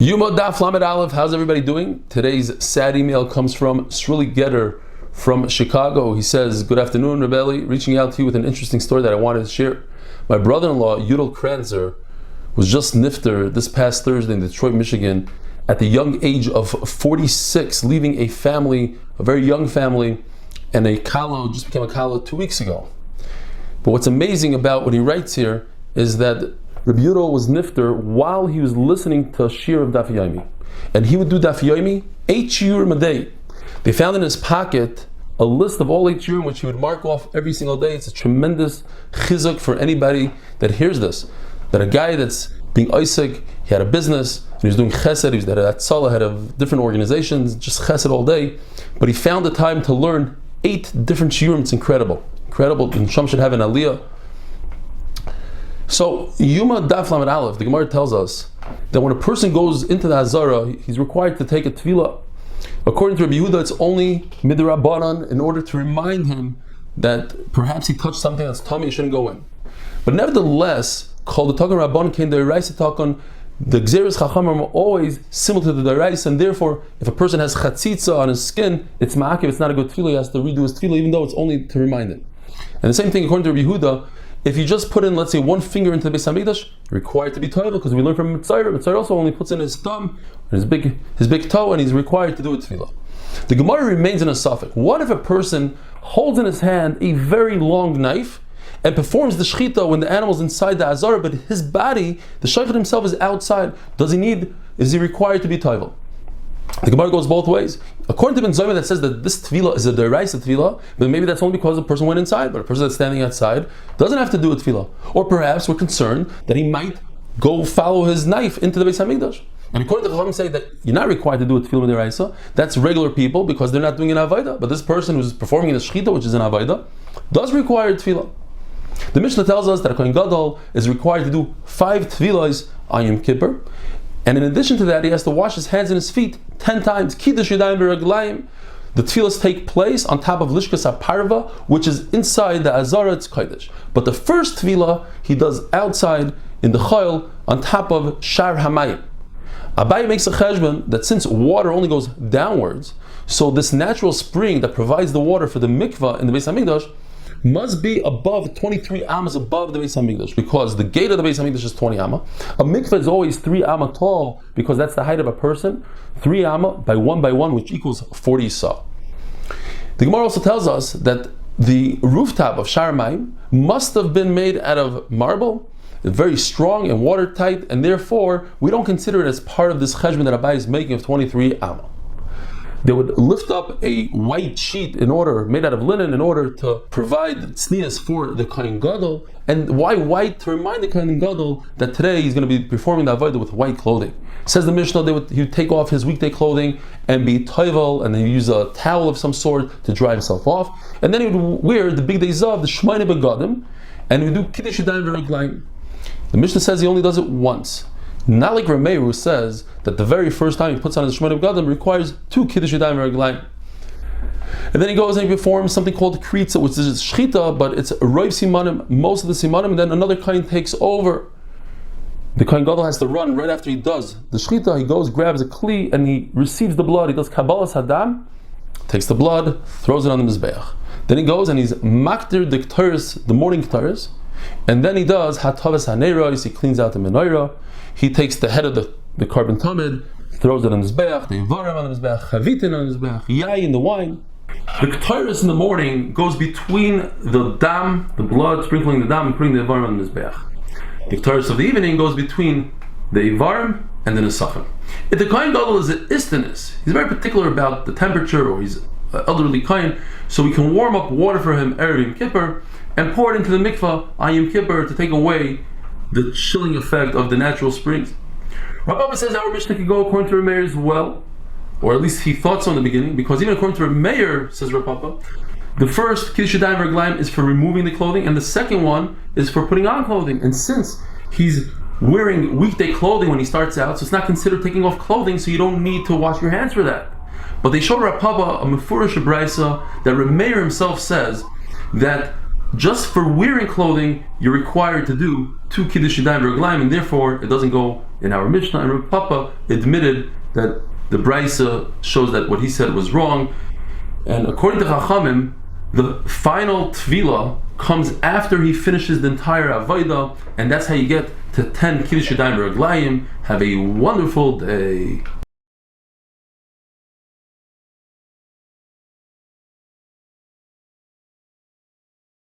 Yoma Daf Lamed Aleph, how's everybody doing? Today's sad email comes from Srili Getter from Chicago. He says, good afternoon, R Eli, reaching out to you with an interesting story that I wanted to share. My brother-in-law, Yudel Kranzer, was just nifter this past Thursday in Detroit, Michigan, at the young age of 46, leaving a family, a very young family, and a kalo, just became a kalo 2 weeks ago. But what's amazing about what he writes here is that Rabbi Yudel was nifter while he was listening to a shir of daf yomi. And he would do daf yomi 8 shiurim a day. They found in his pocket a list of all 8 shiurim which he would mark off every single day. It's a tremendous chizuk for anybody that hears this. That a guy that's being Isaac, he had a business, and he was doing chesed, he was at Tzala, head of different organizations, just chesed all day. But he found the time to learn 8 different shiurim. It's incredible. Incredible. And Sham should have an aliyah. So, Yoma Daf Lamed Aleph, the Gemara tells us that when a person goes into the Hazara, he's required to take a tefillah. According to Rabbi Yehuda, it's only midrabanan in order to remind him that perhaps he touched something that's tummy, he shouldn't go in. But nevertheless, called the Takan Rabban came the Deraisa Takan, the Gzeres Chachamim are always similar to the Deraisa, and therefore, if a person has chatzitza on his skin, it's ma'akev, it's not a good tefillah, he has to redo his tefillah, even though it's only to remind him. And the same thing according to Rabbi Yehuda, if you just put in, let's say, one finger into the Beis Hamikdash, you're required to be toivel, because we learn from Mitzayr. Mitzayr also only puts in his thumb and his big toe, and he's required to do a tefillah. The Gemara remains in a suffix. What if a person holds in his hand a very long knife and performs the shechita when the animal's inside the azara, but his body, the shaykhid himself, is outside? Is he required to be toivel? The Gemara goes both ways. According to Ben Zayman, that says that this tefillah is a deraisa tefillah, but maybe that's only because the person went inside, but a person that's standing outside doesn't have to do a tefillah. Or perhaps we're concerned that he might go follow his knife into the Beis Hamikdash. And according to the Chachamim say that you're not required to do a tefillah with deraisa. That's regular people because they're not doing an avodah. But this person who's performing in a shechita, which is an avodah, does require tefillah. The Mishnah tells us that a Kohen Gadol is required to do 5 tefillahs on Yom Kippur. And in addition to that, he has to wash his hands and his feet 10 times. Kiddush yadayim v'raglayim. The tefillahs take place on top of lishkas aparva, which is inside the azara, it's kodesh. But the first tefillah he does outside in the chayil on top of shar hamayim. Abai makes a cheshbon that since water only goes downwards, so this natural spring that provides the water for the mikvah in the Beis Hamikdash must be above 23 amas above the Beis Hamikdash, because the gate of the Beis Hamikdash is 20 amma. A mikveh is always 3 amma tall because that's the height of a person. 3 amma by 1, which equals 40 sa. The Gemara also tells us that the rooftop of Shar Mayim must have been made out of marble, very strong and watertight, and therefore we don't consider it as part of this cheshbon that Abai is making of 23 amma. They would lift up a white sheet made out of linen in order to provide tznius for the Kohen Gadol. And why white? To remind the Kohen Gadol that today he's going to be performing the avodah with white clothing. Says the Mishnah, he would take off his weekday clothing and be toivel, and then use a towel of some sort to dry himself off. And then he would wear the big day zav, the shmeine begadim, and he would do kiddush yadayim v'raglayim. The Mishnah says he only does it once. Not like Rameir, who says that the very first time he puts on his shmeine begadim requires 2 kiddush yadayim v'raglayim. And then he goes and he performs something called kritza, which is shechita, but it's roiv simanim, most of the simanim, and then another kohen takes over. The Kohen Gadol has to run right after he does the shechita. He goes, grabs a kli, and he receives the blood. He does kabbalas hadam, takes the blood, throws it on the mizbeach. Then he goes and he's maktir the k'taris, the morning k'taris, and then he does hatavas haneros. He cleans out the menorah. He takes the head of the carbon tamid, throws it on the mizbeach, the yivarim on the mizbeach, chavitin on the mizbeach, yayin, the wine. The k'taris in the morning goes between the dam, the blood, sprinkling the dam, and putting the yivarim on the mizbeach. The k'taris of the evening goes between the yivarim and the nesachim. If the kohen gadol is an istanis, he's very particular about the temperature, or he's an elderly kohen, so we can warm up water for him erev Yom Kippur and pour it into the mikvah on Yom Kippur to take away the chilling effect of the natural springs. Rabbi says our Mishnah can go according to Rameir as well, or at least he thought so in the beginning, because even according to Rameir, says Rabbi, the first kiddush yadayim v'raglayim is for removing the clothing, and the second one is for putting on clothing. And since he's wearing weekday clothing when he starts out, so it's not considered taking off clothing, so you don't need to wash your hands for that. But they showed Rapapa a mefurish brisa that Rameir himself says that just for wearing clothing, you're required to do 2 kiddush yadayim v'raglayim, and therefore it doesn't go in our Mishnah, and Rav Papa admitted that the Brisa shows that what he said was wrong. And according to Chachamim, the final Tefillah comes after he finishes the entire Avodah, and that's how you get to 10 Kiddush Yadayim B'Raglayim. Have a wonderful day.